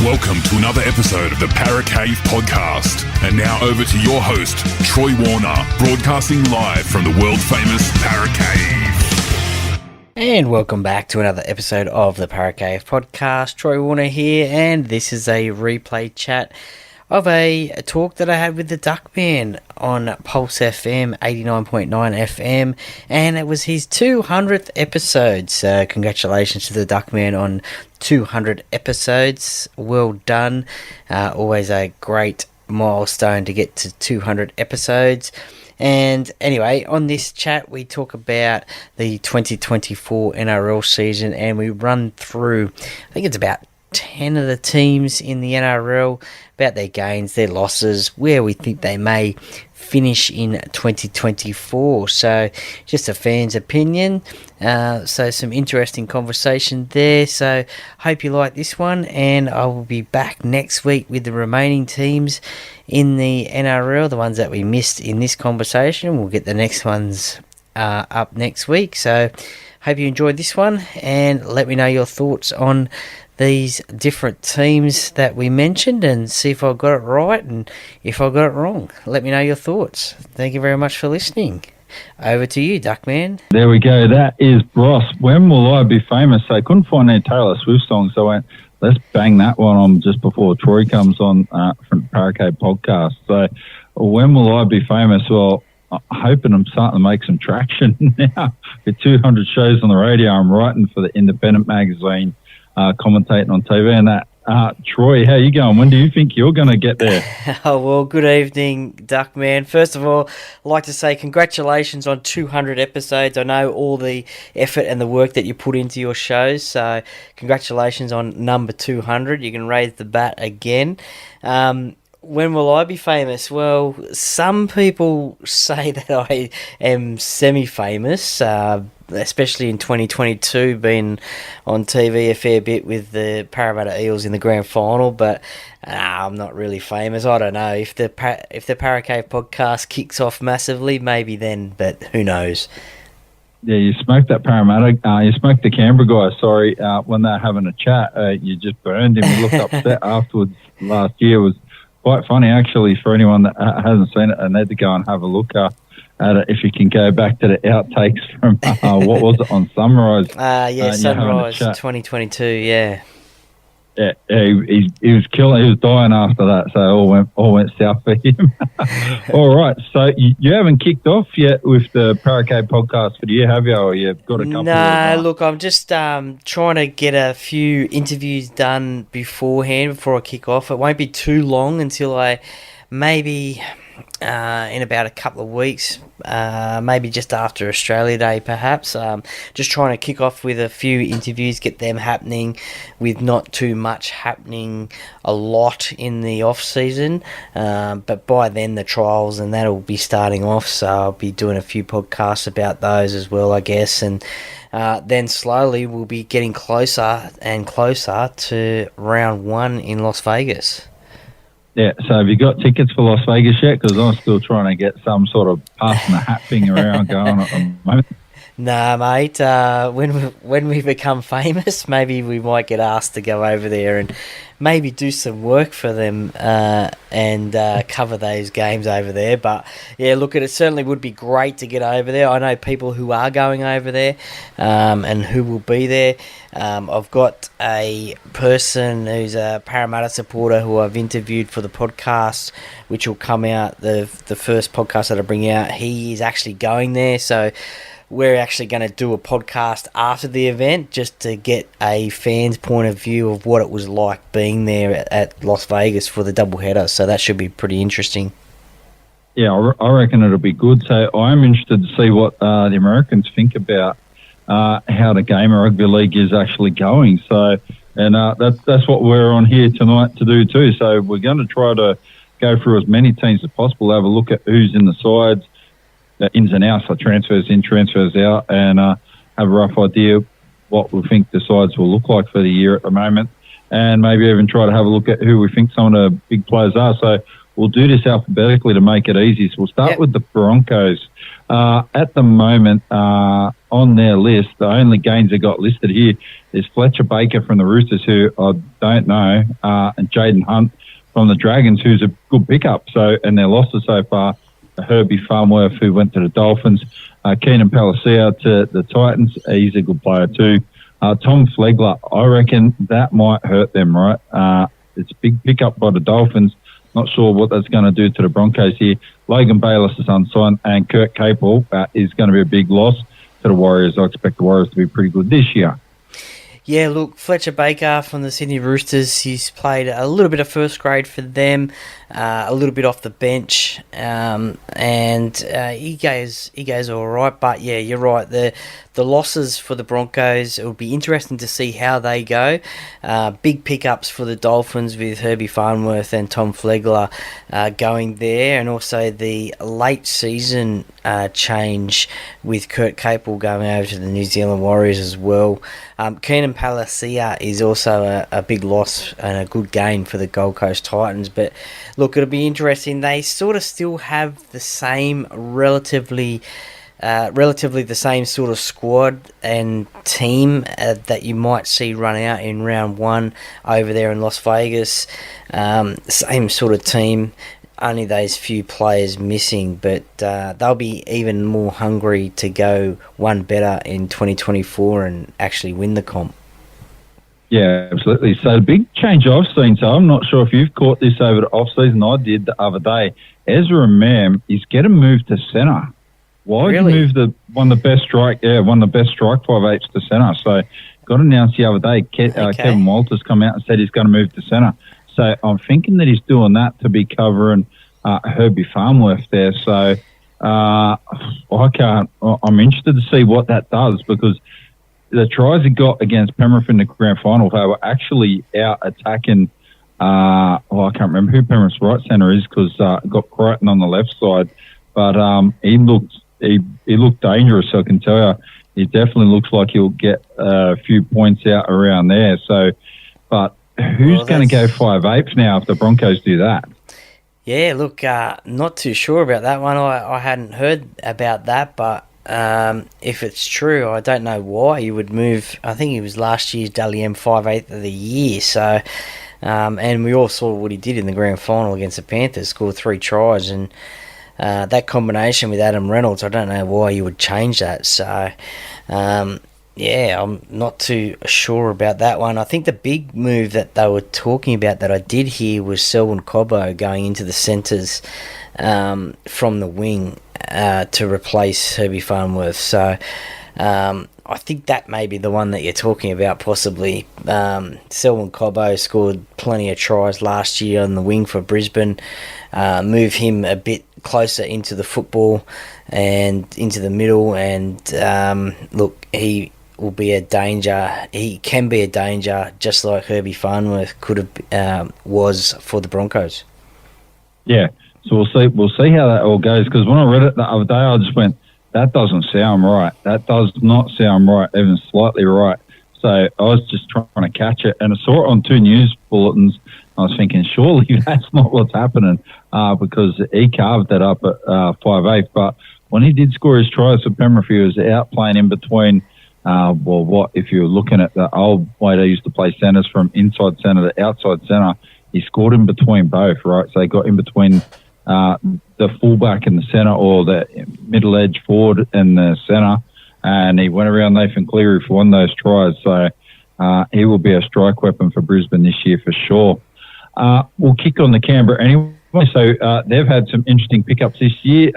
Welcome to another episode of the Para Cave podcast. And now over to your host, Troy Warner, broadcasting live from the world-famous Para Cave. And welcome back to another episode of the Para Cave podcast. Troy Warner here, and this is a replay chat of a talk that I had with the Duckman on Pulse FM 89.9 FM, and it was his 200th episode. So congratulations to the Duckman on 200 episodes. Well done. Always a great milestone to get to 200 episodes. And anyway, on this chat we talk about the 2024 NRL season, and we run through, I think it's about 10 of the teams in the NRL, about their gains, their losses, where we think they may finish in 2024. So just a fan's opinion. So some interesting conversation there. So hope you like this one, and I will be back next week with the remaining teams in the NRL, the ones that we missed in this conversation. We'll get the next ones up next week. So hope you enjoyed this one, and let me know your thoughts on these different teams that we mentioned and see if I got it right, and if I got it wrong, let me know your thoughts. Thank you very much for listening. Over to you, Duckman. There we go. That is Ross. When Will I Be Famous? So I couldn't find any Taylor Swift songs, so I went, let's bang that one on just before Troy comes on from the Para Cave podcast. So when will I be famous? Well, I'm hoping I'm starting to make some traction now. With 200 shows on the radio, I'm writing for the Independent magazine, commentating on TV and that. Troy, how you going? When do you think you're going to get there? Oh, well, good evening, Duckman. First of all, I'd like to say congratulations on 200 episodes. I know all the effort and the work that you put into your shows, so congratulations on number 200. You can raise the bat again. When will I be famous? Well, some people say that I am semi-famous, especially in 2022, being on TV a fair bit with the Parramatta Eels in the grand final, but I'm not really famous. I don't know. If the Para Cave podcast kicks off massively, maybe then, but who knows? Yeah, you smoked that Parramatta. You smoked the Canberra guy, sorry, when they were having a chat. You just burned him. He looked upset afterwards. Last year was quite funny, actually, for anyone that hasn't seen it. I need to go and have a look at it. If you can go back to the outtakes from, what was it, on Sunrise? Sunrise 2022, yeah. Yeah, he was killing. He was dying after that, so it all went south for him. All right, so you haven't kicked off yet with the Para Cave podcast for the year, have you? Or you've got a couple? No, look, I'm just trying to get a few interviews done beforehand before I kick off. It won't be too long until I maybe in about a couple of weeks, maybe just after Australia Day, perhaps. Just trying to kick off with a few interviews, get them happening with not too much happening a lot in the off-season. But by then, the trials and that will be starting off, so I'll be doing a few podcasts about those as well, I guess. And then slowly we'll be getting closer and closer to round one in Las Vegas. Yeah, so have you got tickets for Las Vegas yet? Because I'm still trying to get some sort of passing the hat thing around going at the moment. Nah, mate. When we become famous, maybe we might get asked to go over there and maybe do some work for them and cover those games over there. But yeah, look, it certainly would be great to get over there. I know people who are going over there and who will be there. I've got a person who's a Parramatta supporter who I've interviewed for the podcast, which will come out, the first podcast that I bring out. He is actually going there, so we're actually going to do a podcast after the event just to get a fan's point of view of what it was like being there at Las Vegas for the doubleheader. So that should be pretty interesting. Yeah, I reckon it'll be good. So I'm interested to see what the Americans think about how the game of rugby league is actually going. So, and that's what we're on here tonight to do too. So we're going to try to go through as many teams as possible, have a look at who's in the sides, the ins and outs, like transfers in, transfers out, and have a rough idea what we think the sides will look like for the year at the moment, and maybe even try to have a look at who we think some of the big players are. So we'll do this alphabetically to make it easy. So we'll start with the Broncos. At the moment, on their list, the only games they got listed here is Fletcher Baker from the Roosters, who I don't know, and Jaden Hunt from the Dragons, who's a good pickup. So, and their losses so far, Herbie Farnworth, who went to the Dolphins, Keenan Palacia to the Titans. He's a good player too. Tom Flegler, I reckon that might hurt them, right? It's a big pickup by the Dolphins. Not sure what that's going to do to the Broncos here. Logan Bayless is unsigned, and Kurt Capel is going to be a big loss to the Warriors. I expect the Warriors to be pretty good this year. Yeah, look, Fletcher Baker from the Sydney Roosters, he's played a little bit of first grade for them, a little bit off the bench, and he goes all right. But yeah, you're right. The losses for the Broncos, it will be interesting to see how they go. Big pickups for the Dolphins with Herbie Farnworth and Tom Flegler going there, and also the late season change with Kurt Capel going over to the New Zealand Warriors as well. Keenan Palacia is also a big loss and a good gain for the Gold Coast Titans. But look, it'll be interesting. They sort of still have the same relatively the same sort of squad and team that you might see run out in round one over there in Las Vegas. Same sort of team, only those few players missing, but they'll be even more hungry to go one better in 2024 and actually win the comp. Yeah, absolutely. So the big change I've seen, so I'm not sure if you've caught this over the off-season, I did the other day. Ezra Mam is getting moved to centre. Why would you move one of the best strike 5'8" to centre? So got announced the other day, Kevin Walters come out and said he's going to move to centre. So I'm thinking that he's doing that to be covering Herbie Farnworth there. So I'm interested to see what that does, because the tries he got against Penrith in the grand final, they were actually out attacking. I can't remember who Penrith's right centre is, because got Crichton on the left side, but he looked dangerous. So I can tell you, he definitely looks like he'll get a few points out around there. So, but who's going to go 5'8" now if the Broncos do that? Yeah, look, not too sure about that one. I hadn't heard about that, but if it's true, I don't know why you would move. I think he was last year's Dally M 5'8" of the year. So, and we all saw what he did in the grand final against the Panthers, scored 3 tries, and that combination with Adam Reynolds, I don't know why you would change that. So, yeah, I'm not too sure about that one. I think the big move that they were talking about that I did hear was Selwyn Cobbo going into the centres from the wing to replace Herbie Farnworth. So I think that may be the one that you're talking about, possibly. Selwyn Cobbo scored plenty of tries last year on the wing for Brisbane. Move him a bit closer into the football and into the middle, and look, he will be a danger. He can be a danger, just like Herbie Farnworth was for the Broncos. Yeah, so we'll see how that all goes, because when I read it the other day, I just went, that doesn't sound right. That does not sound right, even slightly right. So I was just trying to catch it, and I saw it on 2 news bulletins. I was thinking, surely that's not what's happening, because he carved that up at 5'8". But when he did score his tries for Penrith, he was out playing in between. If you're looking at the old way they used to play centres from inside centre to outside centre, he scored in between both, right? So he got in between the fullback in the centre, or the middle edge forward in the centre, and he went around Nathan Cleary for one of those tries. So he will be a strike weapon for Brisbane this year for sure. We'll kick on the Canberra anyway. So they've had some interesting pickups this year.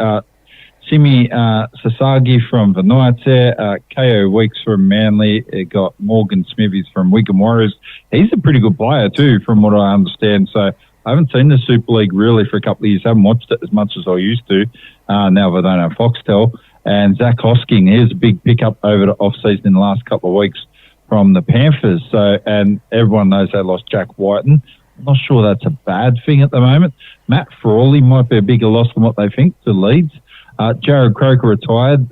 Simi Sasagi from the Knights there, Ko Weeks from Manly, got Morgan Smithies from Wigan Warriors. He's a pretty good player too, from what I understand. So I haven't seen the Super League really for a couple of years. I haven't watched it as much as I used to. Now that I don't have Foxtel. And Zach Hosking, here's a big pickup over the off-season in the last couple of weeks from the Panthers. So, and everyone knows they lost Jack Whiten. I'm not sure that's a bad thing at the moment. Matt Frawley might be a bigger loss than what they think to Leeds. Jared Croker retired.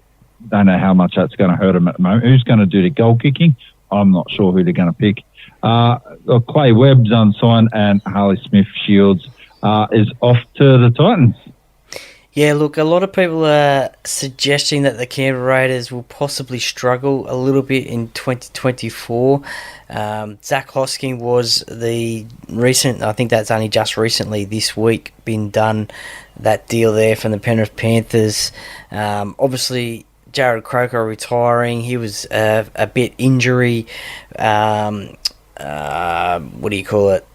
Don't know how much that's going to hurt him at the moment. Who's going to do the goal kicking? I'm not sure who they're going to pick. Clay Webb's unsigned, and Harley Smith Shields is off to the Titans. Yeah, look, a lot of people are suggesting that the Canberra Raiders will possibly struggle a little bit in 2024. Zach Hosking was the recent, I think that's only just recently this week been done, that deal there from the Penrith Panthers. Obviously, Jared Croker retiring. He was a bit injury, what do you call it,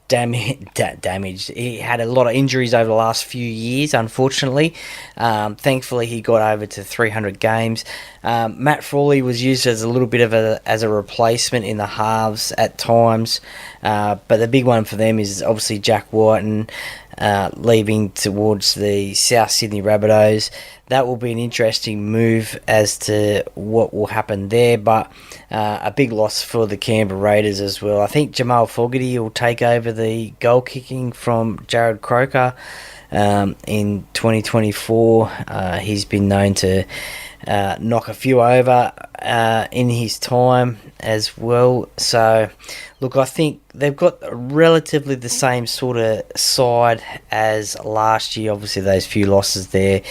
damaged. He had a lot of injuries over the last few years, unfortunately. Thankfully, he got over to 300 games. Matt Frawley was used as a little bit of a replacement in the halves at times, but the big one for them is obviously Jack Whiten leaving towards the South Sydney Rabbitohs. That will be an interesting move as to what will happen there, but a big loss for the Canberra Raiders as well. I think Jamal Fogarty will take over the goal kicking from Jared Croker in 2024. He's been known to knock a few over in his time as well. So, look, I think they've got relatively the same sort of side as last year. Obviously, those few losses there.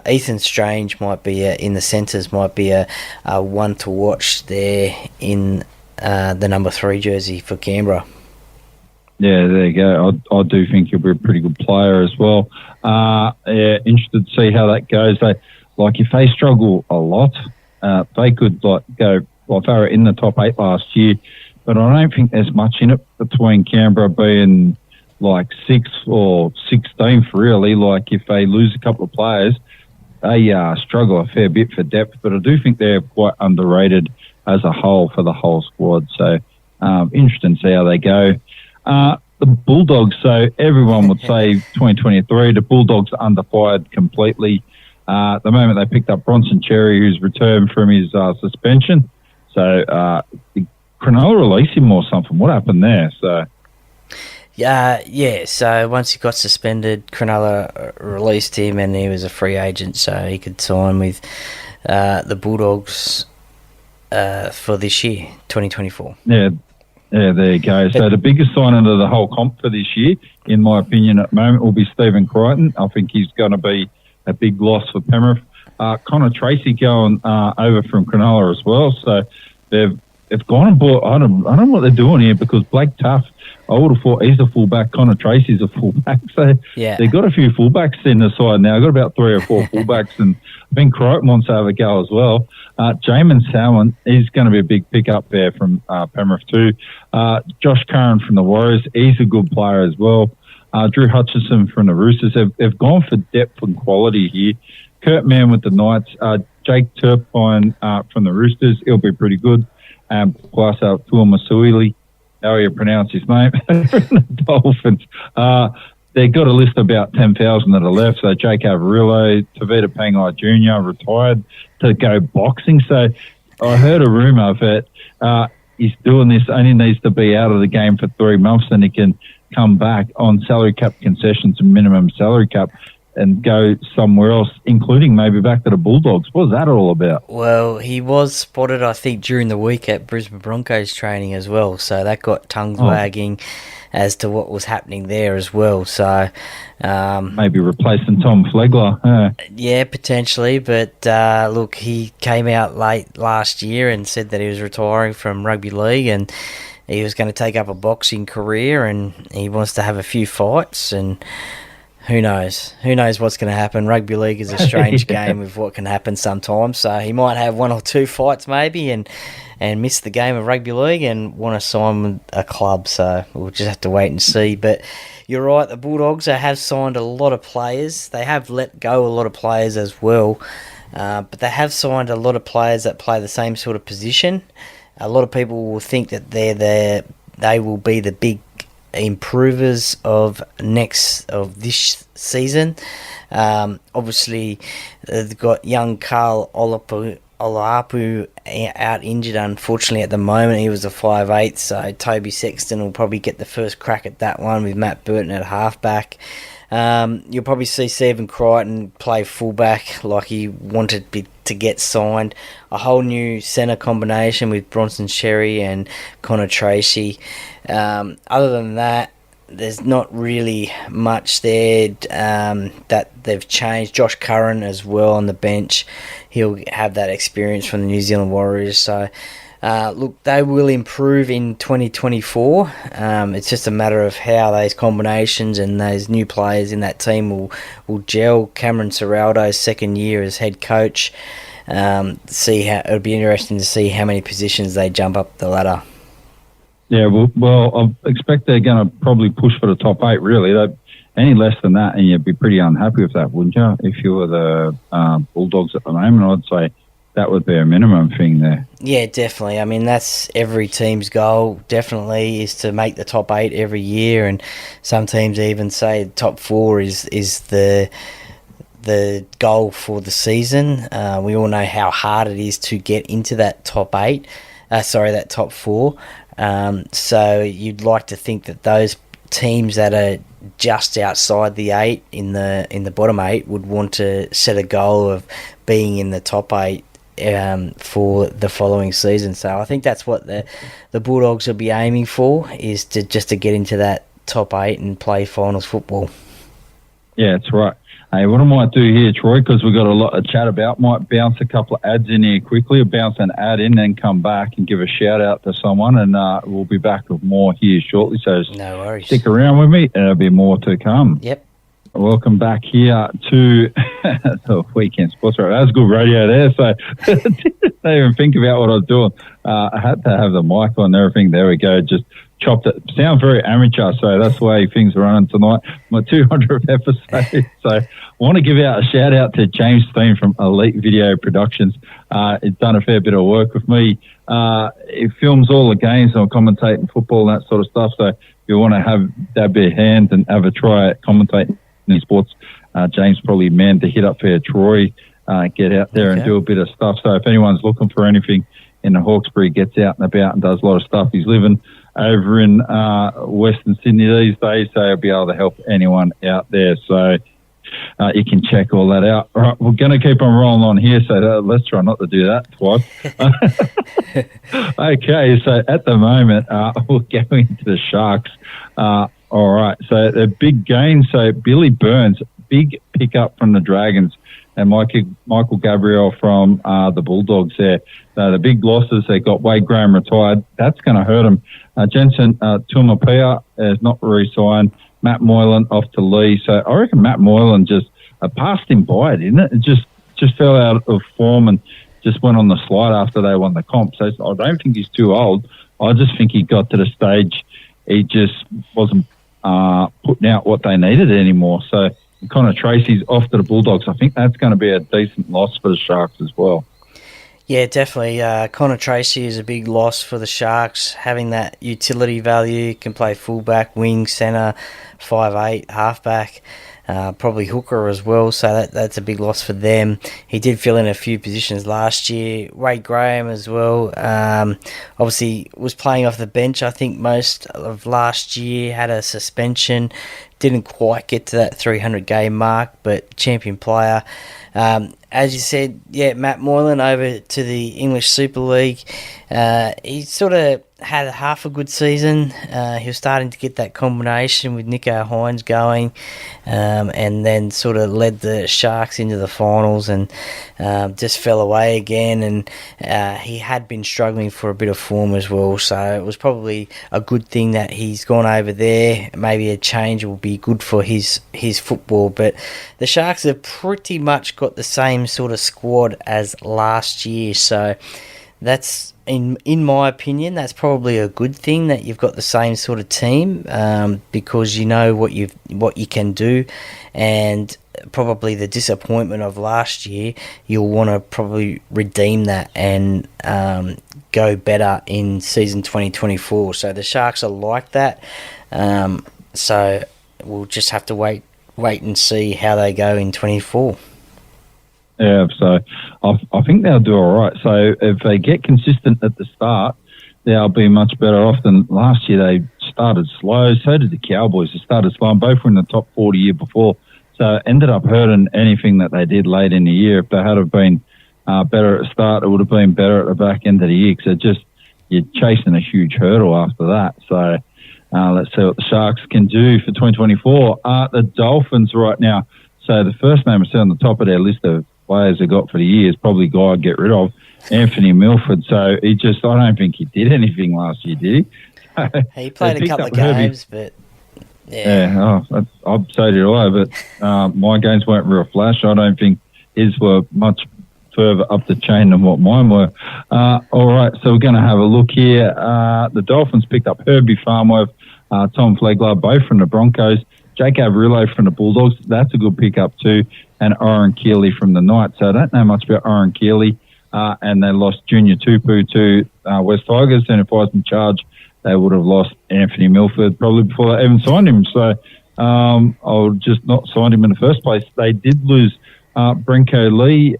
Ethan Strange might be in the centres, might be a one to watch there in the number 3 jersey for Canberra. Yeah, there you go. I do think he'll be a pretty good player as well. Yeah, interested to see how that goes. If they struggle a lot, they could go. Well, they were in the top 8 last year, but I don't think there's much in it between Canberra being 6th or 16th, really. If they lose a couple of players, they struggle a fair bit for depth, but I do think they're quite underrated as a whole for the whole squad. So, interesting to see how they go. The Bulldogs, so everyone would say 2023, the Bulldogs are underfired completely. The moment they picked up Bronson Cherry, who's returned from his suspension. So, Cronulla released him or something. What happened there? So, so once he got suspended, Cronulla released him and he was a free agent, so he could sign with the Bulldogs for this year, 2024. Yeah, there you go. So the biggest signing of the whole comp for this year, in my opinion at the moment, will be Stephen Crichton. I think he's going to be a big loss for Penrith. Connor Tracy going over from Cronulla as well. So they've gone and bought, I don't know what they're doing here, because Blake Tuff, I would have thought he's a fullback. Connor Tracy's a fullback. So they've got a few fullbacks in the side now. Got about 3 or 4 fullbacks, and I think Crichton wants to have a go as well. Jamin Salmon, he's going to be a big pickup there from Penrith too. Josh Curran from the Warriors, he's a good player as well. Drew Hutchison from the Roosters. They've gone for depth and quality here. Kurt Mann with the Knights. Jake Turpine from the Roosters, he'll be pretty good. Plus Tuamasuili, how you pronounce his name, the Dolphins. They've got a list of about 10,000 that are left. So Jake Avarillo, Tavita Pangai Jr. retired to go boxing. So I heard a rumour that he's doing this, only needs to be out of the game for 3 months, and he can come back on salary cap concessions and minimum salary cap and go somewhere else, including maybe back to the Bulldogs. What was that all about? Well, he was spotted, I think, during the week at Brisbane Broncos training as well, so that got tongues wagging as to what was happening there as well. So maybe replacing Tom Flegler. Yeah, potentially, but look, he came out late last year and said that he was retiring from rugby league and he was going to take up a boxing career, and he wants to have a few fights, and who knows what's going to happen. Rugby league is a strange game with what can happen sometimes, so he might have 1 or 2 fights maybe and miss the game of rugby league and want to sign with a club, so we'll just have to wait and see. But you're right, the Bulldogs have signed a lot of players. They have let go a lot of players as well, but they have signed a lot of players that play the same sort of position. A lot of people will think that they will be the big improvers of this season. Obviously, they've got young Carl Olapu out injured, unfortunately, at the moment. He was a 5'8", so Toby Sexton will probably get the first crack at that one with Matt Burton at halfback. You'll probably see Stephen Crichton play fullback like he wanted to get signed. A whole new centre combination with Bronson Cherry and Connor Tracy. Other than that, there's not really much there that they've changed. Josh Curran as well on the bench. He'll have that experience from the New Zealand Warriors. So, look, they will improve in 2024. It's just a matter of how those combinations and those new players in that team will gel. Cameron Ciraldo's second year as head coach. It'll be interesting to see how many positions they jump up the ladder. Yeah, well, I expect they're going to probably push for the top 8, really. Any less than that, and you'd be pretty unhappy with that, wouldn't you? If you were the Bulldogs at the moment, I'd say that would be a minimum thing there. Yeah, definitely. I mean, that's every team's goal, definitely, is to make the top 8 every year, and some teams even say top 4 is the goal for the season. We all know how hard it is to get into that top 8. That top 4. So you'd like to think that those teams that are just outside the 8 in the bottom 8 would want to set a goal of being in the top 8 for the following season. So I think that's what the Bulldogs will be aiming for, is to get into that top 8 and play finals football. Yeah, that's right. Hey, what I might do here, Troy, because we've got a lot to chat about, might bounce a couple of ads in here quickly, or bounce an ad in, then come back and give a shout out to someone, and we'll be back with more here shortly. So no worries. Stick around with me, and there'll be more to come. Yep. Welcome back here to the Weekend Sports Radio. That was good radio there, so I didn't even think about what I was doing. I had to have the mic on and everything. There we go, just chopped it. Sounds very amateur, so that's the way things are running tonight. My 200th episode. So I want to give out a shout out to James Steen from Elite Video Productions. He's done a fair bit of work with me. He films all the games, and I'm commentating football and that sort of stuff. So if you want to have that bit of hand and have a try at commentating in sports, James probably man to hit up there. Troy, get out there and do a bit of stuff. So if anyone's looking for anything in the Hawkesbury, gets out and about and does a lot of stuff. He's living over in Western Sydney these days, so he'll be able to help anyone out there. So you can check all that out. All right, we're going to keep on rolling on here, so let's try not to do that twice. Okay, so at the moment, we'll go into the Sharks. All right, so the big gain. So Billy Burns, big pickup from the Dragons, and Michael Gabriel from the Bulldogs there. So the big losses, they got Wade Graham retired. That's going to hurt them. Jensen Tumapia is not re-signed. Matt Moylan off to Lee. So I reckon Matt Moylan just passed him by, didn't it? It just fell out of form and just went on the slide after they won the comp. So I don't think he's too old. I just think he got to the stage he just wasn't putting out what they needed anymore. So Connor Tracy's off to the Bulldogs. I think that's going to be a decent loss for the Sharks as well. Yeah, definitely. Connor Tracy is a big loss for the Sharks, having that utility value. Can play fullback, wing, centre, 5'8", halfback, probably hooker as well, so that's a big loss for them. He did fill in a few positions last year. Wade Graham as well, obviously was playing off the bench, I think, most of last year, had a suspension, didn't quite get to that 300-game mark, but champion player. As you said, yeah, Matt Moylan over to the English Super League. He sort of had half a good season. He was starting to get that combination with Nico Hines going, and then sort of led the Sharks into the finals and just fell away again. And he had been struggling for a bit of form as well, so it was probably a good thing that he's gone over there. Maybe a change will be good for his football. But the Sharks have pretty much got the same sort of squad as last year, so that's, in my opinion, that's probably a good thing that you've got the same sort of team, because you know what you can do, and probably the disappointment of last year, you'll want to probably redeem that and go better in season 2024. So the Sharks are like that. So we'll just have to wait and see how they go in 24. Yeah, so I think they'll do all right. So if they get consistent at the start, they'll be much better off than last year. They started slow. So did the Cowboys. They started slow, and both were in the top 40 year before. So it ended up hurting anything that they did late in the year. If they had have been better at the start, it would have been better at the back end of the year, because you're chasing a huge hurdle after that. So let's see what the Sharks can do for 2024. The Dolphins right now. So the first name I see on the top of their list of players they got for the year is probably a guy I'd get rid of, Anthony Milford. So I don't think he did anything last year, did he? He played a couple of games, but yeah. So did I, but my games weren't real flash. I don't think his were much further up the chain than what mine were. All right, so we're going to have a look here. The Dolphins picked up Herbie Farmworth, Tom Flegler, both from the Broncos, Jake Averillo from the Bulldogs. That's a good pickup too, and Oren Keeley from the Knights. So I don't know much about Oren Keeley, and they lost Junior Tupu to West Tigers, and if I was in charge, they would have lost Anthony Milford probably before they even signed him. So I would just not signed him in the first place. They did lose Brinko Lee.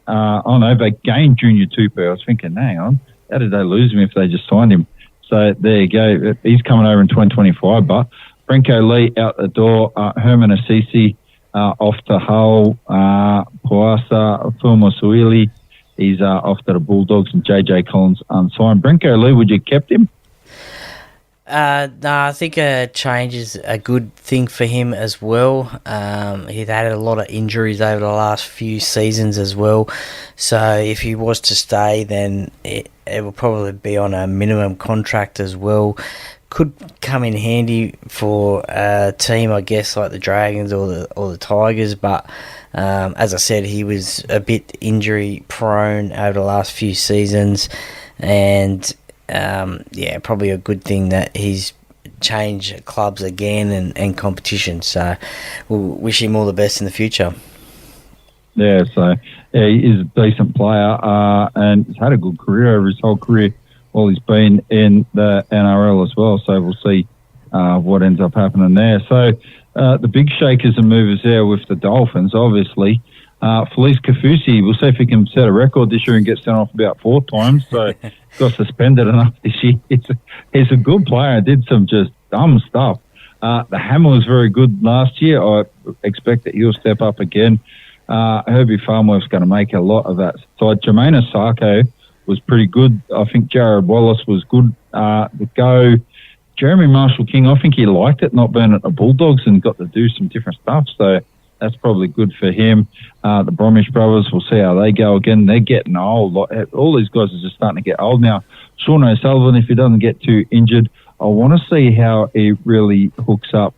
They gained Junior Tupu. I was thinking, hang on, how did they lose him if they just signed him? So there you go. He's coming over in 2025, but Brinko Lee out the door. Herman Assisi off to Hull. Puasa Fulma he's off to the Bulldogs, and JJ Collins unsigned. Brinko Lee, would you kept him? No, I think a change is a good thing for him as well. He'd had a lot of injuries over the last few seasons as well. So if he was to stay, then it will probably be on a minimum contract as well. Could come in handy for a team, I guess, like the Dragons or the Tigers. But as I said, he was a bit injury prone over the last few seasons, and probably a good thing that he's changed clubs again and competition. So we'll wish him all the best in the future. Yeah, so he is a decent player, and he's had a good career over his whole career while he's been in the NRL as well. So we'll see what ends up happening there. So the big shakers and movers there with the Dolphins, obviously. Felice Kafusi, we'll see if he can set a record this year and get sent off about 4 times. So got suspended enough this year. He's a good player. Did some just dumb stuff. The Hammer was very good last year. I expect that he'll step up again. Herbie Farmworth's going to make a lot of that. So Jermaine Osako was pretty good. I think Jared Wallace was good. The go. Jeremy Marshall-King, I think he liked it, not being at the Bulldogs, and got to do some different stuff. So that's probably good for him. The Bromwich brothers, we'll see how they go again. They're getting old. All these guys are just starting to get old now. Sean O'Sullivan, if he doesn't get too injured, I want to see how he really hooks up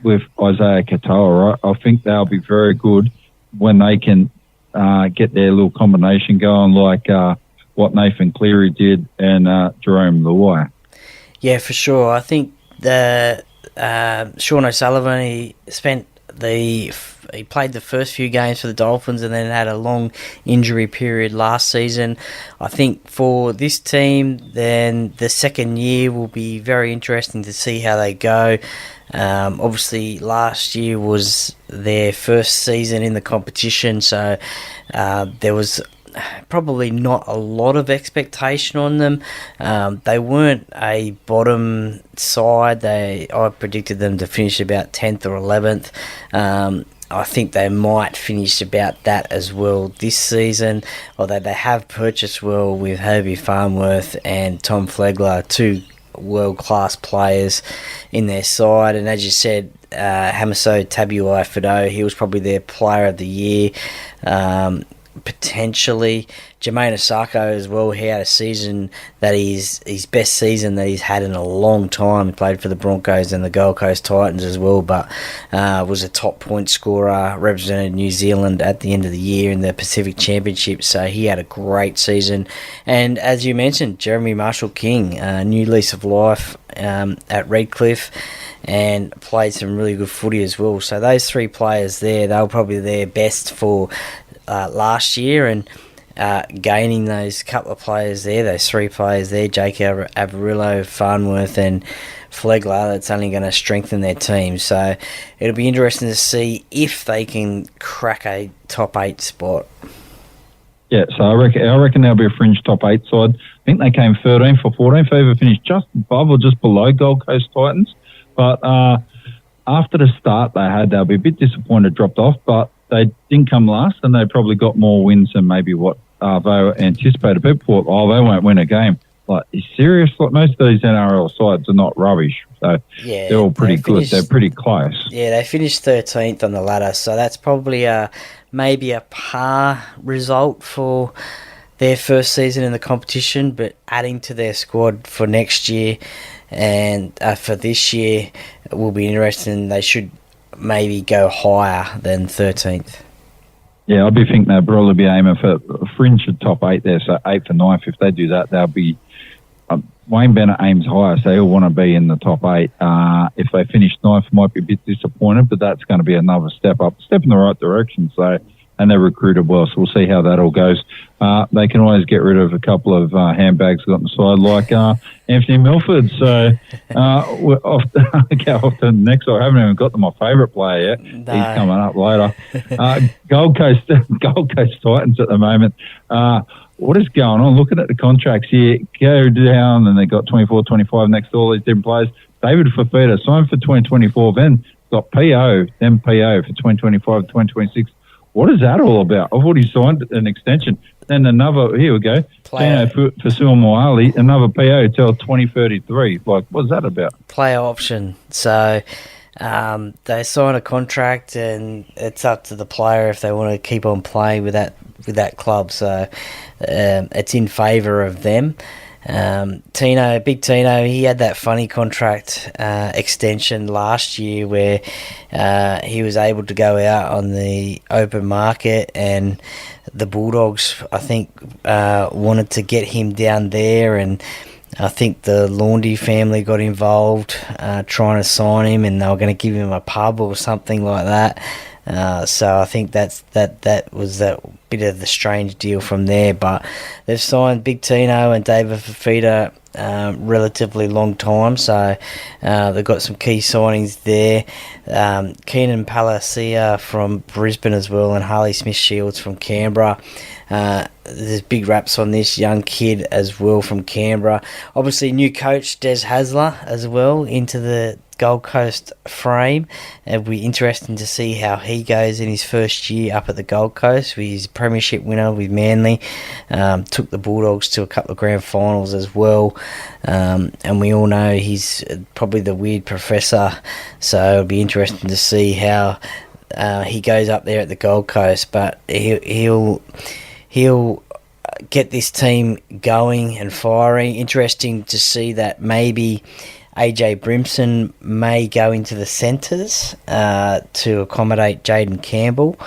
with Isaiah Katoa, right? I think they'll be very good when they can get their little combination going, like what Nathan Cleary did and Jerome Luai. Yeah, for sure. I think the Sean O'Sullivan, he played the first few games for the Dolphins and then had a long injury period last season. I think for this team, then the second year will be very interesting to see how they go. Obviously, last year was their first season in the competition, so there was probably not a lot of expectation on them. They weren't a bottom side. I predicted them to finish about 10th or 11th. I think they might finish about that as well this season, although they have purchased well with Herbie Farmworth and Tom Flegler, 2 world-class players in their side. And as you said, Hamiso Tabuai-Fidow, he was probably their player of the year. Potentially Jermaine Osako as well. He had a season that his best season that he's had in a long time. He played for the Broncos and the Gold Coast Titans as well, but was a top point scorer, represented New Zealand at the end of the year in the Pacific Championship, so he had a great season. And as you mentioned, Jeremy Marshall-King, new lease of life at Redcliffe, and played some really good footy as well. So those 3 players there, they were probably their best for last year, and gaining those couple of players there, those 3 players there, Jake Averillo, Farnworth and Flegler, that's only going to strengthen their team. So it'll be interesting to see if they can crack a top 8 spot. Yeah, so I reckon they'll be a fringe top 8 side. I think they came 13th or 14th, they finished just above or just below Gold Coast Titans. But after the start they had, they'll be a bit disappointed, dropped off, but they didn't come last, and they probably got more wins than maybe what they anticipated. People thought, they won't win a game. like, he's serious. Like, most of these NRL sides are not rubbish, so Yeah, they're all pretty good. They're pretty close. Yeah, they finished 13th on the ladder, so that's probably maybe a par result for their first season in the competition, but adding to their squad for next year and for this year will be interesting. They should maybe go higher than 13th. Yeah, I'd be thinking they'll probably be aiming for a fringe of top 8 there, so 8th and 9th. If they do that, they'll be... Wayne Bennett aims higher, so he'll want to be in the top 8. If they finish 9th, might be a bit disappointed, but that's going to be another step in the right direction. So, and they're recruited well, so we'll see how that all goes. They can always get rid of a couple of handbags got on the side, like Anthony Milford. So we're off to the next. I haven't even got to my favourite player yet. No. He's coming up later. Gold Coast Titans at the moment. What is going on? Looking at the contracts here, go down and they got 24, 25 next to all these different players. David Fafita signed for 2024, then got PO, then PO for 2025, 2026. What is that all about? I've already signed an extension. Then another, here we go, for Sul Moali, another PO till 2033. Like, what's that about? Player option. So they sign a contract and it's up to the player if they want to keep on playing with that club. So it's in favour of them. Big Tino, he had that funny contract extension last year where he was able to go out on the open market, and the Bulldogs, I think, wanted to get him down there, and I think the Laundry family got involved trying to sign him, and they were going to give him a pub or something like that. So I think that was that bit of the strange deal from there. But they've signed Big Tino and David Fafita relatively long time, so they've got some key signings there. Keenan Palacia from Brisbane as well, and Harley Smith-Shields from Canberra. There's big raps on this young kid as well from Canberra. Obviously, new coach Des Hasler as well into the Gold Coast frame. It'll be interesting to see how he goes in his first year up at the Gold Coast. He's a premiership winner with Manly, took the Bulldogs to a couple of grand finals as well, and we all know he's probably the weird professor, so it'll be interesting to see how he goes up there at the Gold Coast. But he'll get this team going and firing. Interesting to see that maybe AJ Brimson may go into the centres to accommodate Jaden Campbell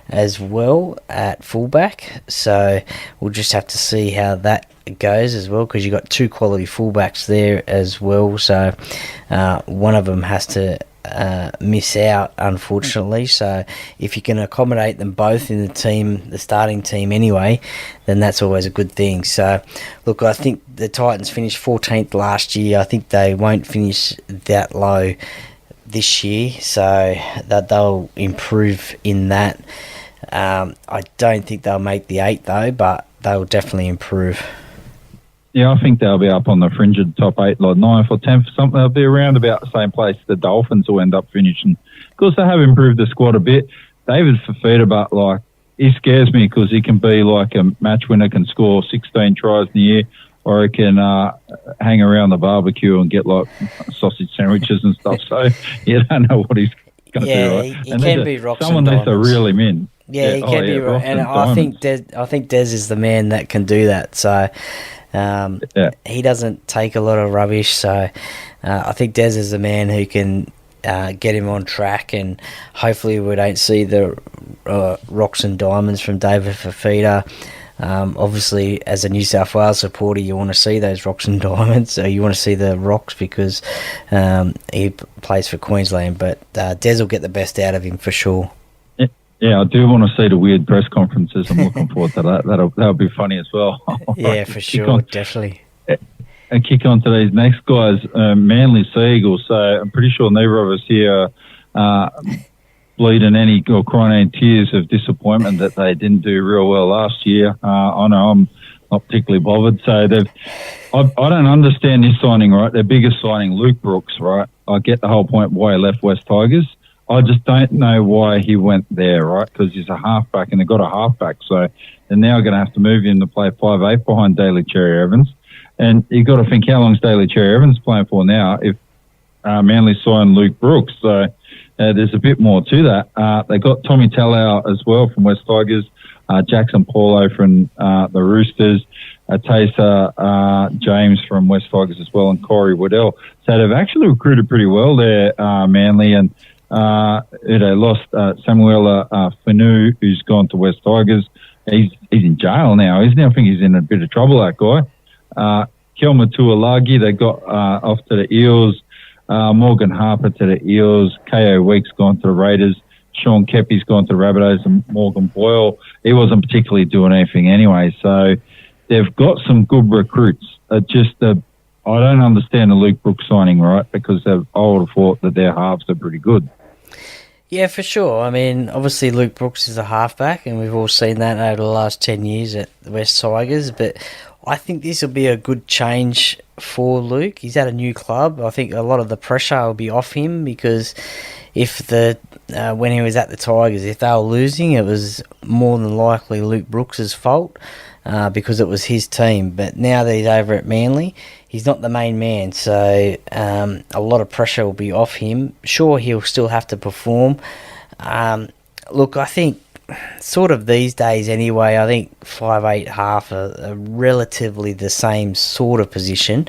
as well at fullback. So we'll just have to see how that goes as well, because you've got two quality fullbacks there as well. So one of them has to miss out, unfortunately. So if you can accommodate them both in the team, the starting team anyway, then that's always a good thing. So look, I think the Titans finished 14th last year. I think they won't finish that low this year, so that they'll improve in that. I don't think they'll make the 8 though, but they'll definitely improve. Yeah, I think they'll be up on the fringe of the top 8, like 9th or 10th or something. They'll be around about the same place the Dolphins will end up finishing. Of course, they have improved the squad a bit. David Fafita, but like, he scares me because he can be like a match winner, can score 16 tries in the year, or he can hang around the barbecue and get like sausage sandwiches and stuff. So you don't know what he's going to do. Right? He can be rocks someone and needs to reel him in. Yeah, he can be, and I think Des is the man that can do that. So he doesn't take a lot of rubbish. So I think Des is the man who can get him on track, and hopefully we don't see the rocks and diamonds from David Fafita. Obviously, as a New South Wales supporter, you want to see those rocks and diamonds. So you want to see the rocks because he plays for Queensland. But Des will get the best out of him for sure. Yeah, I do want to see the weird press conferences. I'm looking forward to that. That'll be funny as well. Yeah, for sure, definitely. And kick on to these next guys, Manly Seagulls. So I'm pretty sure neither of us here bleeding any or crying any tears of disappointment that they didn't do real well last year. I know I'm not particularly bothered. So I don't understand this signing, right? Their biggest signing, Luke Brooks, right? I get the whole point why he left West Tigers. I just don't know why he went there, right? Because he's a halfback and they've got a halfback. So they're now going to have to move him to play 5'8" behind Daly Cherry Evans. And you got to think, how long's Daly Cherry Evans playing for now if Manly signed Luke Brooks? So there's a bit more to that. They got Tommy Talau as well from West Tigers, Jackson Paulo from the Roosters, Taysa James from West Tigers as well, and Corey Waddell. So they've actually recruited pretty well there, Manly, and they lost Samuel Fanu, who's gone to West Tigers. He's in jail now, isn't he? I think he's in a bit of trouble, that guy. Kelma Tuolagi, they got off to the Eels. Morgan Harper to the Eels. K.O. Weeks gone to the Raiders. Sean Kepi's gone to the Rabbitohs, and Morgan Boyle, he wasn't particularly doing anything anyway. So they've got some good recruits. I don't understand the Luke Brooks signing, right? Because I would have thought that their halves are pretty good. Yeah, for sure. I mean, obviously Luke Brooks is a halfback, and we've all seen that over the last 10 years at the West Tigers, but I think this will be a good change for Luke. He's at a new club. I think a lot of the pressure will be off him because when he was at the Tigers, if they were losing, it was more than likely Luke Brooks' fault because it was his team. But now that he's over at Manly, he's not the main man, so a lot of pressure will be off him. Sure, he'll still have to perform. Look, I think sort of these days anyway, I think 5'8" half are relatively the same sort of position,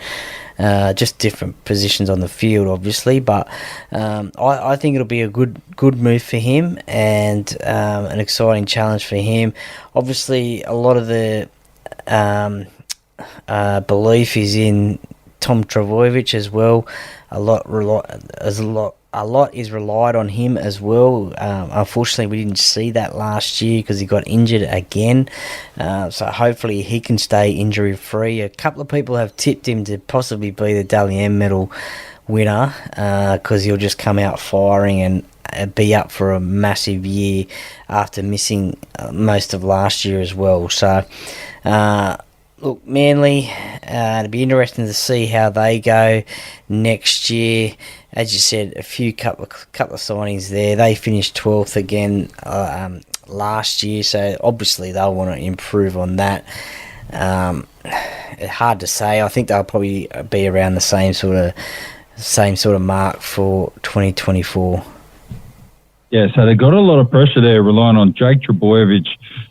just different positions on the field, obviously. But I think it'll be a good move for him and an exciting challenge for him. Obviously, a lot of the belief is in Tom Trbojevic as well. A lot is relied on him as well. Unfortunately, we didn't see that last year because he got injured again. So hopefully he can stay injury-free. A couple of people have tipped him to possibly be the Dally M medal winner because he'll just come out firing and be up for a massive year after missing most of last year as well. So, look, Manly, it'll be interesting to see how they go next year. As you said, couple of signings there. They finished 12th again last year, so obviously they'll want to improve on that. It's hard to say. I think they'll probably be around the same sort of mark for 2024. Yeah, so they got a lot of pressure there, relying on Jake Trbojevic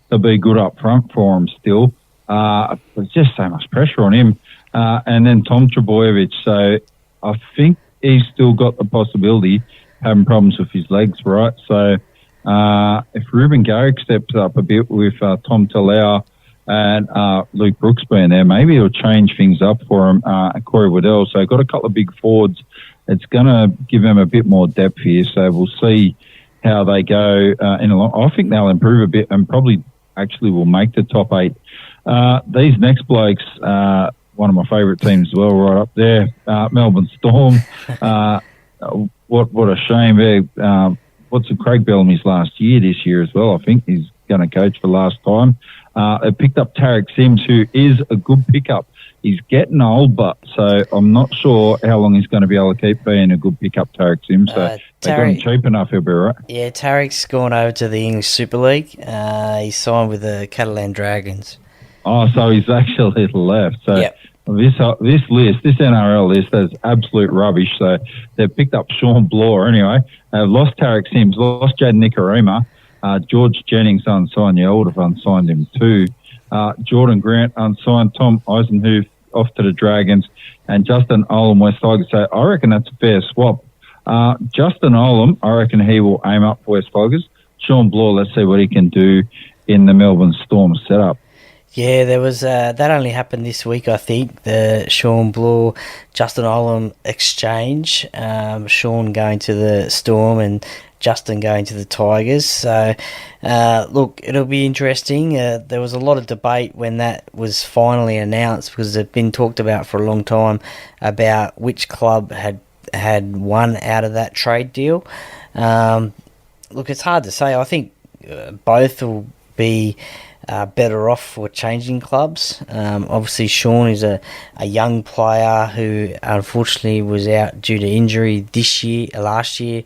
to be good up front for him still. There's just so much pressure on him. And then Tom Trbojevic. So I think he's still got the possibility having problems with his legs, right? So if Ruben Garrick steps up a bit with Tom Talau and Luke Brooks being there, maybe it'll change things up for him. Corey Waddell. So got a couple of big forwards. It's going to give them a bit more depth here. So we'll see how they go. I think they'll improve a bit and probably actually will make the top 8. These next blokes, one of my favourite teams as well, right up there, Melbourne Storm. What a shame there. What's Craig Bellamy's last year this year as well? I think he's going to coach for last time. They picked up Tarek Sims, who is a good pickup. He's getting old, but so I'm not sure how long he's going to be able to keep being a good pickup, Tarek Sims. So they got him cheap enough, he'll be right. Yeah, Tarek's gone over to the English Super League. He signed with the Catalan Dragons. Oh, so he's actually left. So yep. This NRL list is absolute rubbish. So they've picked up Sean Bloor anyway. They've lost Tarek Sims, lost Jad Nicarima. George Jennings unsigned. Yeah, I would have unsigned him too. Jordan Grant unsigned. Tom Eisenhuth off to the Dragons. And Justin Olam, West Tigers. So I reckon that's a fair swap. Justin Olam, I reckon he will aim up for West Tigers. Sean Bloor, let's see what he can do in the Melbourne Storm setup. Yeah, there was that only happened this week, I think. The Sean Bloor, Justin Olam exchange. Sean going to the Storm and Justin going to the Tigers. So, look, it'll be interesting. There was a lot of debate when that was finally announced because it's been talked about for a long time about which club had won out of that trade deal. Look, it's hard to say. I think both will be better off for changing clubs. Obviously, Sean is a young player who unfortunately was out due to injury last year,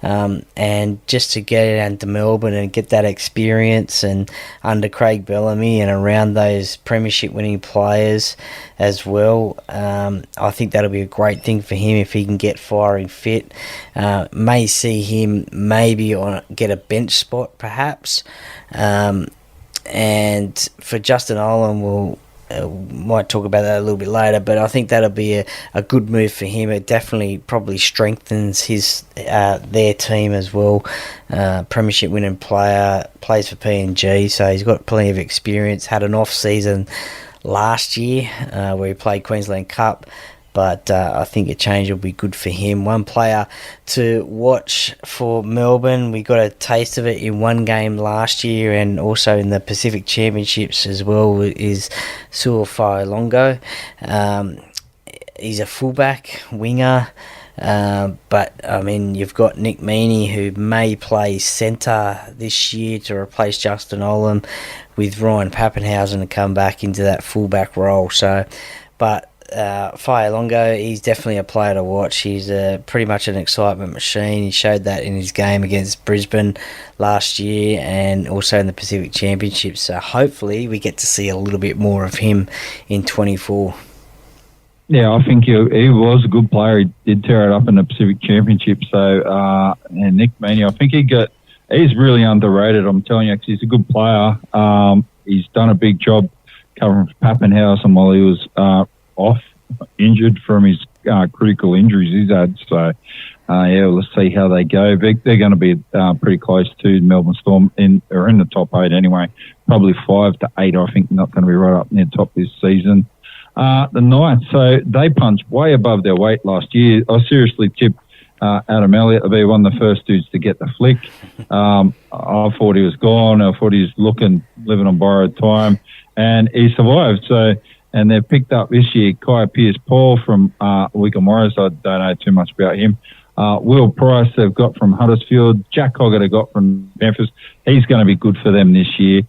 and just to get it into Melbourne and get that experience and under Craig Bellamy and around those premiership winning players as well, I think that'll be a great thing for him if he can get firing fit. May see him maybe get a bench spot perhaps. And for Justin Olam, we'll might talk about that a little bit later, but I think that'll be a good move for him. It definitely probably strengthens their team as well. Premiership winning player, plays for PNG, so he's got plenty of experience. Had an off season last year where he played Queensland Cup. But I think a change will be good for him. One player to watch for Melbourne, we got a taste of it in one game last year and also in the Pacific Championships as well, is Suafai Longo. He's a fullback, winger, but I mean, you've got Nick Meaney, who may play centre this year to replace Justin Olam, with Ryan Pappenhausen to come back into that fullback role. So, but Fire Longo, he's definitely a player to watch. He's pretty much an excitement machine. He showed that in his game against Brisbane last year and also in the Pacific Championships. So hopefully we get to see a little bit more of him in 24. Yeah, I think he was a good player. He did tear it up in the Pacific Championship. So, and Nick Meaney, I think he's really underrated. I'm telling you, 'cause he's a good player. He's done a big job covering for Pappenhausen while he was injured from his critical injuries he's had. So, let's see how they go. They're going to be pretty close to Melbourne Storm in the top 8 anyway. Probably 5 to 8, I think, not going to be right up near the top this season. The Knights, so they punched way above their weight last year. I seriously tipped Adam Elliott to be one of the first dudes to get the flick. I thought he was gone. I thought he was living on borrowed time, and he survived. So, and they've picked up this year Kai Pearce-Paul from Wickham Morris. I don't know too much about him. Will Price they've got from Huddersfield. Jack Coggett they got from Memphis. He's going to be good for them this year.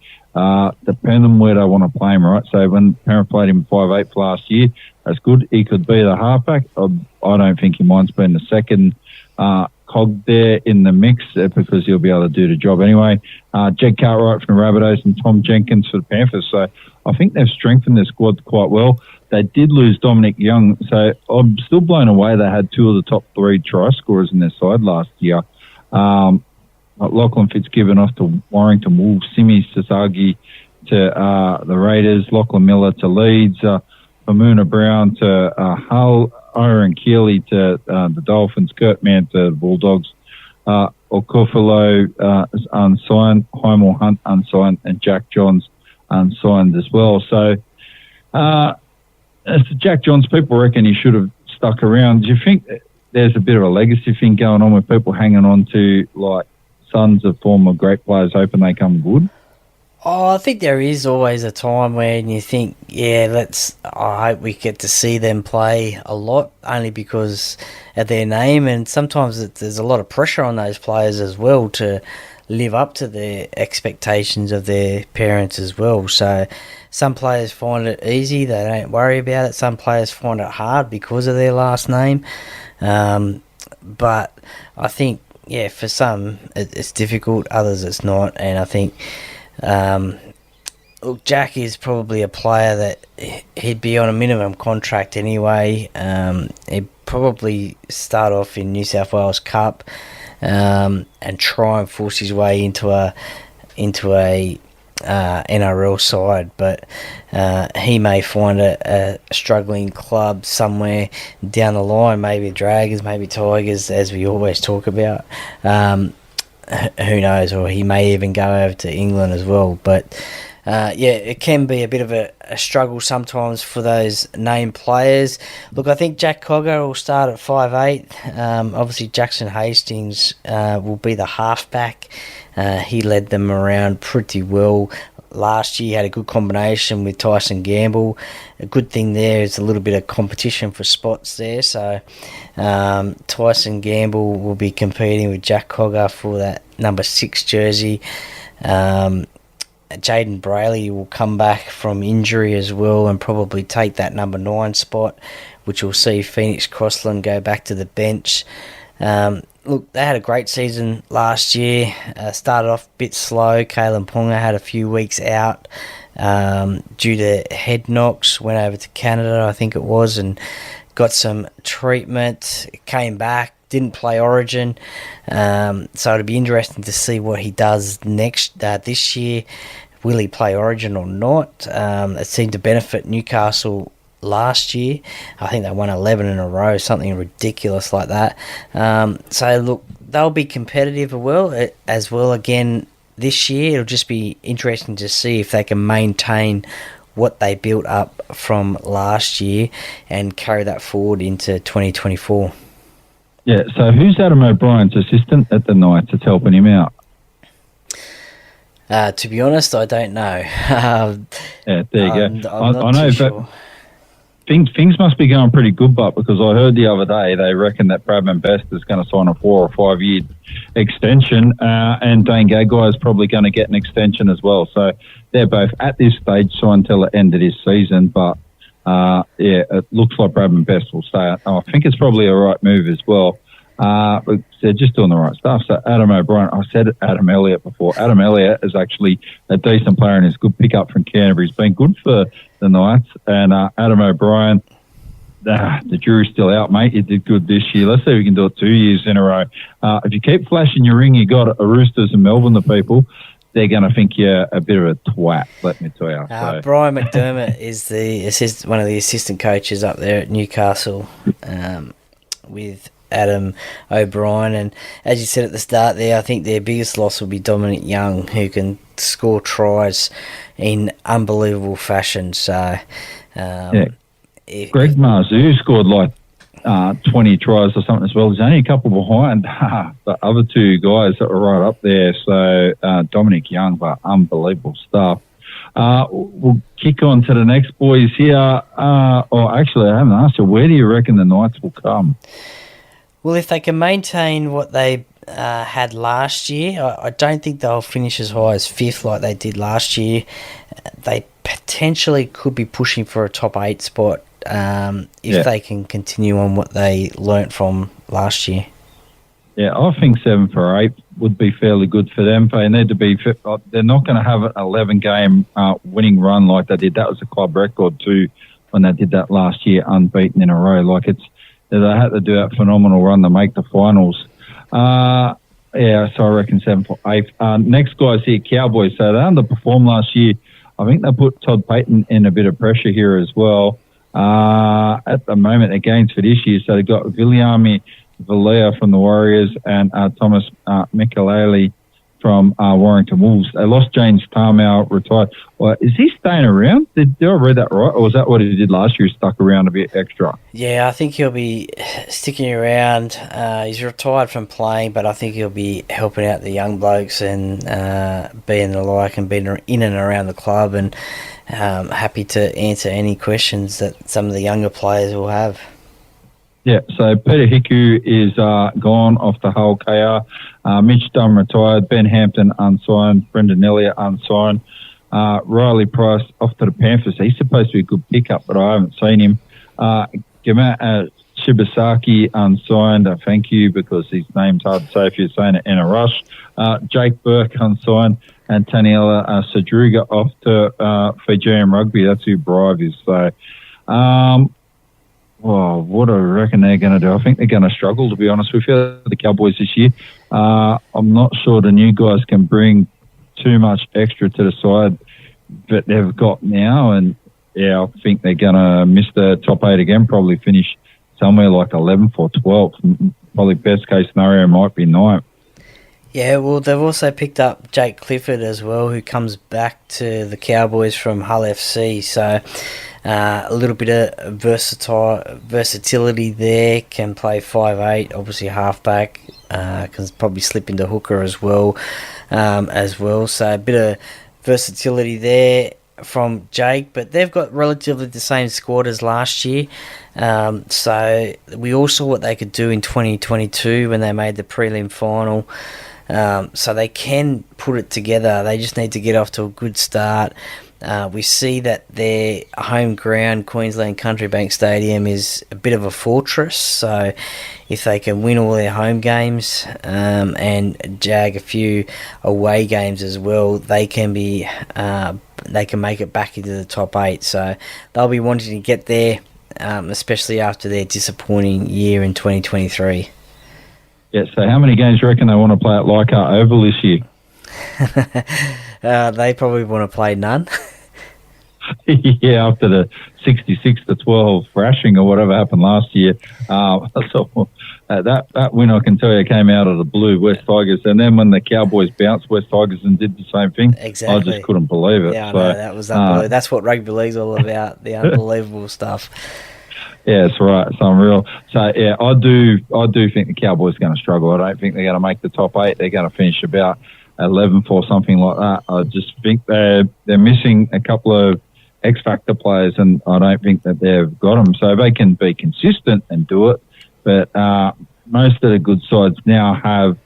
Depending on where they want to play him, right? So when Parent played him 5'8" for last year, that's good. He could be the halfback. I don't think he minds being the second cog there in the mix because he'll be able to do the job anyway. Jed Cartwright from the Rabbitohs and Tom Jenkins for the Panthers. So I think they've strengthened their squad quite well. They did lose Dominic Young, so I'm still blown away they had 2 of the top 3 try scorers in their side last year. Lachlan Fitzgibbon off to Warrington Wolves, Simi Sasagi to the Raiders, Lachlan Miller to Leeds, Famuna Brown to Hull, Aaron Keeley to the Dolphins, Kurt Mann to the Bulldogs, Okofalo unsigned, Hymel Hunt unsigned, and Jack Johns unsigned as well. So as to Jack Johns, people reckon he should have stuck around. Do you think there's a bit of a legacy thing going on with people hanging on to, like, sons of former great players hoping they come good? Oh, I think there is always a time when you think, I hope we get to see them play a lot, only because of their name, and sometimes there's a lot of pressure on those players as well to live up to the expectations of their parents as well. So some players find it easy, they don't worry about it. Some players find it hard because of their last name. But I think, for some it's difficult, others it's not, and I think look, Jack is probably a player that he'd be on a minimum contract anyway. He'd probably start off in New South Wales Cup and try and force his way into a NRL side, but he may find a struggling club somewhere down the line, maybe Dragons, maybe Tigers, as we always talk about. Who knows, or he may even go over to England as well. But it can be a bit of a struggle sometimes for those named players. Look, I think Jack Cogger will start at 5'8". Obviously, Jackson Hastings will be the halfback. He led them around pretty well last year. He had a good combination with Tyson Gamble. A good thing there is a little bit of competition for spots there. So Tyson Gamble will be competing with Jack Cogger for that number 6 jersey. Jaden Brayley will come back from injury as well and probably take that number 9 spot, which will see Phoenix Crossland go back to the bench. Look, they had a great season last year. Started off a bit slow. Kalen Ponga had a few weeks out due to head knocks. Went over to Canada, I think it was, and got some treatment. Came back, didn't play Origin. So it'll be interesting to see what he does this year. Will he play Origin or not? It seemed to benefit Newcastle last year. I think they won 11 in a row, something ridiculous like that. So look, they'll be competitive as well again this year. It'll just be interesting to see if they can maintain what they built up from last year and carry that forward into 2024. Yeah, so who's Adam O'Brien's assistant at the Knights that's helping him out? To be honest, I don't know. Yeah, there you go. I'm not I know too sure. Things must be going pretty good, but because I heard the other day they reckon that Bradman Best is going to sign a 4 or 5 year extension, and Dane Gagai is probably going to get an extension as well. So they're both at this stage signed till the end of this season. But it looks like Bradman Best will stay. I think it's probably a right move as well. But they're just doing the right stuff. So Adam O'Brien, I said Adam Elliott before. Adam Elliott is actually a decent player and is a good pickup from Canterbury. He's been good for the Knights. And Adam O'Brien, the jury's still out, mate. You did good this year. Let's see if we can do it 2 years in a row. If you keep flashing your ring, you got a Roosters in Melbourne, the people, they're going to think you're a bit of a twat, let me tell you. Brian McDermott is one of the assistant coaches up there at Newcastle with Adam O'Brien, and as you said at the start there, I think their biggest loss will be Dominic Young, who can score tries in unbelievable fashion. So Greg Marzu scored like 20 tries or something as well. There's only a couple behind the other two guys that were right up there. So Dominic Young, but unbelievable stuff. We'll kick on to the next boys here. Actually, I haven't asked you, where do you reckon the Knights will come? Well, if they can maintain what they had last year, I don't think they'll finish as high as 5th like they did last year. They potentially could be pushing for a top 8 spot if they can continue on what they learnt from last year. Yeah, I think 7 for 8 would be fairly good for them. They need to be fit. They're not going to have an 11-game winning run like they did. That was a club record too when they did that last year, unbeaten in a row. They had to do that phenomenal run to make the finals. So I reckon 7 for 8. Next guys here, Cowboys. So they underperformed last year. I think they put Todd Payton in a bit of pressure here as well. At the moment, they're gains for this year. So they've got Viliami Valea from the Warriors and Thomas Mikalele from Warrington Wolves. They lost James Tarmow, retired. Well, is he staying around? Did I read that right? Or was that what he did last year? He stuck around a bit extra? Yeah, I think he'll be sticking around. He's retired from playing, but I think he'll be helping out the young blokes and being the like and being in and around the club, and happy to answer any questions that some of the younger players will have. Yeah, so Peter Hiku is gone off the Hull KR. Mitch Dunn retired. Ben Hampton unsigned. Brendan Elliott unsigned. Riley Price off to the Panthers. He's supposed to be a good pickup, but I haven't seen him. Gamat Shibasaki unsigned. Thank you, because his name's hard to say if you're saying it in a rush. Jake Burke unsigned. And Taniela Sadruga off to Fijian Rugby. That's who Brive is. So, what do I reckon they're going to do? I think they're going to struggle, to be honest with you, the Cowboys this year. I'm not sure the new guys can bring too much extra to the side that they've got now. And, I think they're going to miss the top 8 again, probably finish somewhere like 11th or 12th. Probably best case scenario might be 9th. Yeah, well, they've also picked up Jake Clifford as well, who comes back to the Cowboys from Hull FC. So a little bit of versatility there. Can play 5'8", obviously halfback. Can probably slip into hooker as well. So a bit of versatility there from Jake. But they've got relatively the same squad as last year. So we all saw what they could do in 2022 when they made the prelim final. So they can put it together. They just need to get off to a good start. We see that their home ground, Queensland Country Bank Stadium, is a bit of a fortress. So if they can win all their home games and jag a few away games as well, they can be they can make it back into the top 8. So they'll be wanting to get there, especially after their disappointing year in 2023. Yeah. So how many games do you reckon they want to play at Leichhardt Oval this year? They probably want to play none. Yeah, after the 66-12 thrashing or whatever happened last year. So that win, I can tell you, came out of the blue, West Tigers. And then when the Cowboys bounced West Tigers and did the same thing, exactly. I just couldn't believe it. Yeah, I know, that was unbelievable. That's what rugby league's all about, the unbelievable stuff. Yeah, that's right. It's unreal. So, yeah, I do think the Cowboys are going to struggle. I don't think they're going to make the top 8. They're going to finish about 11th or something like that. I just think they're missing a couple of X-factor players, and I don't think that they've got them. So they can be consistent and do it, but most of the good sides now have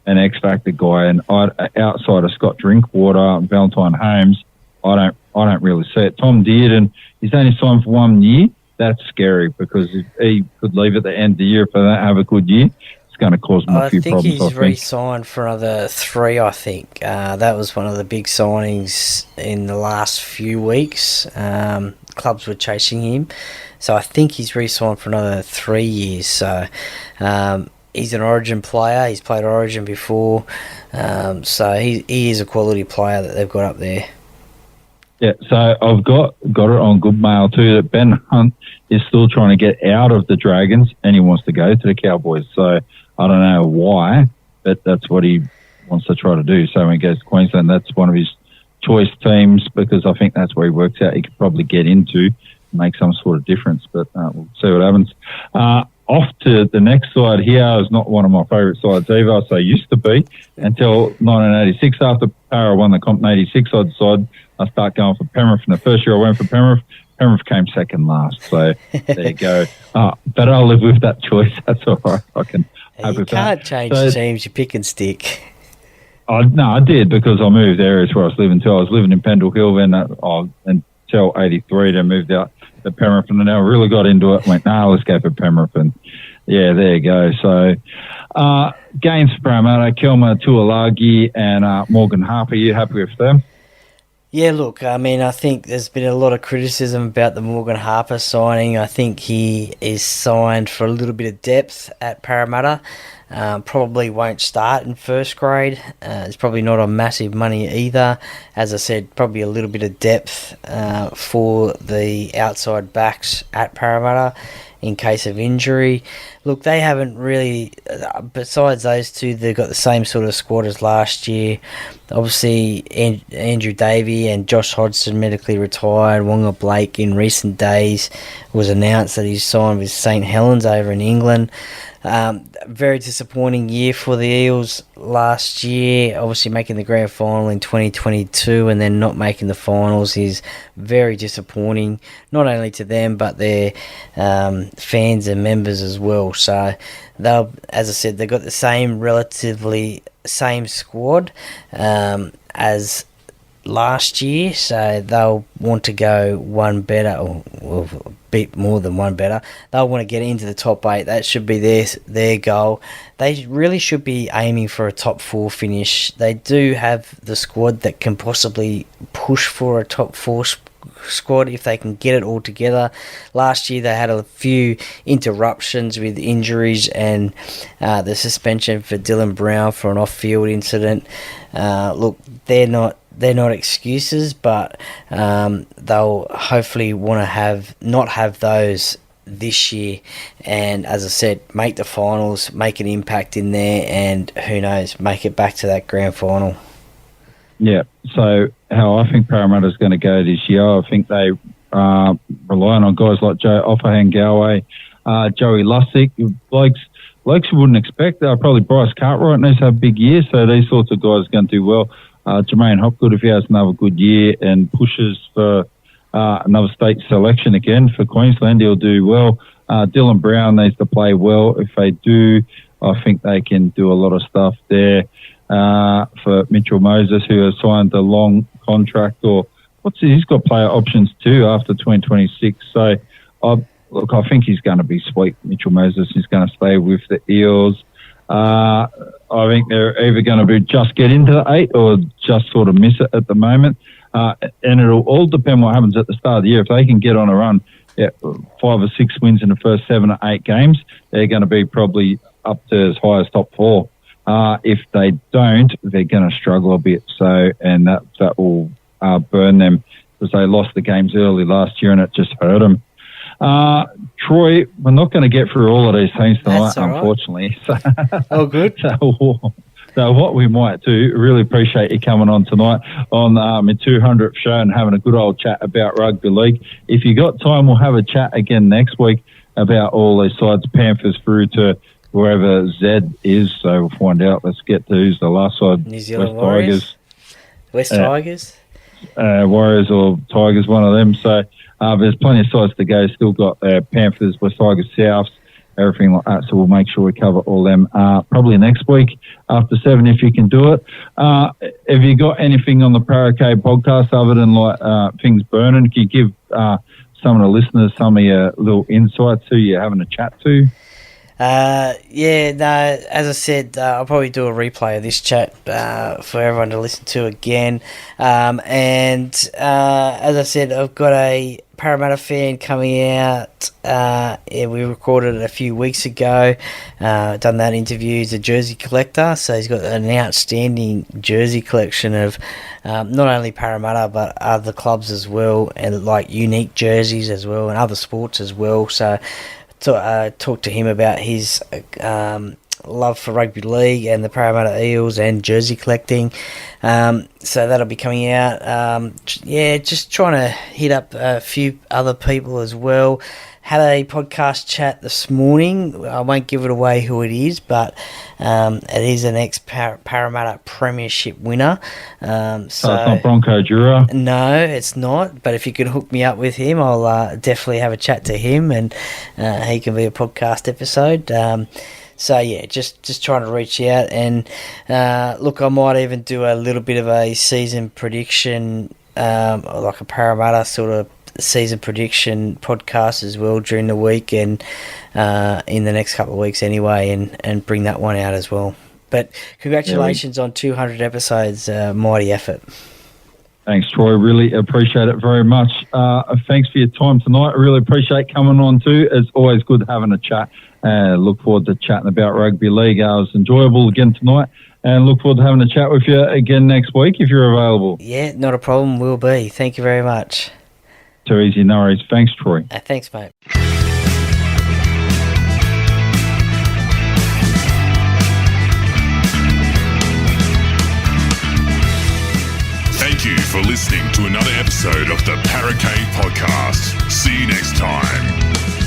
an X-factor guy, and outside of Scott Drinkwater and Valentine Holmes, I don't really see it. Tom Dearden, he's only signed for 1 year. That's scary because if he could leave at the end of the year if they don't have a good year, it's going to cause them a few problems. I think he's re-signed for another 3, I think. That was one of the big signings in the last few weeks. Clubs were chasing him. So I think he's re-signed for another 3 years. So he's an Origin player. He's played Origin before. So he is a quality player that they've got up there. Yeah, so I've got it on Good Mail too that Ben Hunt is still trying to get out of the Dragons and he wants to go to the Cowboys. So I don't know why, but that's what he wants to try to do. So when he goes to Queensland, that's one of his choice teams because I think that's where he works out. He could probably get into, make some sort of difference, but we'll see what happens. Off to the next side here is not one of my favourite sides either. So it used to be until 1986. After Para won the comp in 86, I decided I start going for Penrith. And the first year I went for Penrith came second last. So there you go. But I'll live with that choice. That's all right. I can have with that. You can't change teams. You pick and stick. No, I did because I moved areas where I was living until I was living in Pendle Hill. Then until 83, then moved out to Penrith, and then I really got into it. Went, let's go for Penrith, and yeah, there you go. So games for Parramatta, Kelma Tuolagi and Morgan Harper. You happy with them? Yeah, look, I mean, I think there's been a lot of criticism about the Morgan Harper signing. I think he is signed for a little bit of depth at Parramatta. Probably won't start in first grade. It's probably not on massive money either. As I said, probably a little bit of depth for the outside backs at Parramatta in case of injury. Look, they haven't really, besides those two, they've got the same sort of squad as last year. Obviously, Andrew Davey and Josh Hodgson medically retired. Wonga Blake in recent days was announced that he's signed with St Helens over in England. Very disappointing year for the Eels last year. Obviously making the grand final in 2022 and then not making the finals is very disappointing, not only to them but their fans and members as well. So they'll, as I said, they've got the relatively same squad as last year, so they'll want to go one better or a bit more than one better. They'll want to get into the top 8. That should be their goal. They really should be aiming for a top 4 finish. They do have the squad that can possibly push for a top 4 squad if they can get it all together. Last year they had a few interruptions with injuries and the suspension for Dylan Brown for an off-field incident. Look, they're not excuses, but they'll hopefully want to not have those this year, and as I said, make the finals, make an impact in there, and who knows, make it back to that grand final. Yeah, so how I think Parramatta's going to go this year, I think they relying on guys like Joe Offahan Galway, Joey Lussick, blokes you wouldn't expect. Probably Bryce Cartwright needs to have a big year, so these sorts of guys are going to do well. Jermaine Hopgood, if he has another good year and pushes for another state selection again for Queensland, he'll do well. Dylan Brown needs to play well. If they do, I think they can do a lot of stuff there. for Mitchell Moses, who has signed a long contract, or he's got player options too after 2026. So, I think he's going to be sweet. Mitchell Moses is going to stay with the Eels. I think they're either going to be just get into the 8 or just sort of miss it at the moment. And it'll all depend what happens at the start of the year. If they can get on a run, 5 or 6 wins in the first 7 or 8 games, they're going to be probably up to as high as top 4. If they don't, they're going to struggle a bit. So, and that will burn them, because they lost the games early last year and it just hurt them. Troy, we're not going to get through all of these teams tonight, unfortunately. Right. Oh, good. So what we might do, really appreciate you coming on tonight on my 200th show and having a good old chat about rugby league. If you got time, we'll have a chat again next week about all these sides, Panthers through to wherever Z is. So we'll find out. Let's get to who's the last side. New Zealand Warriors. West Tigers. Warriors or Tigers, one of them. So there's plenty of sides to go. Still got Panthers, West Tigers, Souths, everything like that. So we'll make sure we cover all them probably next week after 7 if you can do it. Have you got anything on the Paracade podcast other than like things burning? Can you give some of the listeners some of your little insights who you're having a chat to? As I said, I'll probably do a replay of this chat for everyone to listen to again. As I said, I've got a Parramatta fan coming out. We recorded it a few weeks ago. Done that interview. He's a jersey collector, so he's got an outstanding jersey collection of not only Parramatta but other clubs as well, and like unique jerseys as well, and other sports as well. So talk to him about his love for rugby league and the Parramatta Eels and jersey collecting. So that'll be coming out. Just trying to hit up a few other people as well. Had a podcast chat this morning. I won't give it away who it is, but it is an ex-Parramatta Premiership winner. So it's not Bronco Jura? No, it's not. But if you can hook me up with him, I'll definitely have a chat to him, and he can be a podcast episode. Just trying to reach out. And look, I might even do a little bit of a season prediction, like a Parramatta sort of season prediction podcast as well during the week and in the next couple of weeks anyway, and bring that one out as well. But congratulations on 200 episodes. Mighty effort. Thanks, Troy. Really appreciate it very much. Thanks for your time tonight. I really appreciate coming on too. It's always good having a chat. Look forward to chatting about rugby league. It was enjoyable again tonight, and look forward to having a chat with you again next week if you're available. Yeah, not a problem. Will be. Thank you very much. Too easy, no worries. Thanks, Troy. Thanks, mate. Thank you for listening to another episode of the Paracade Podcast. See you next time.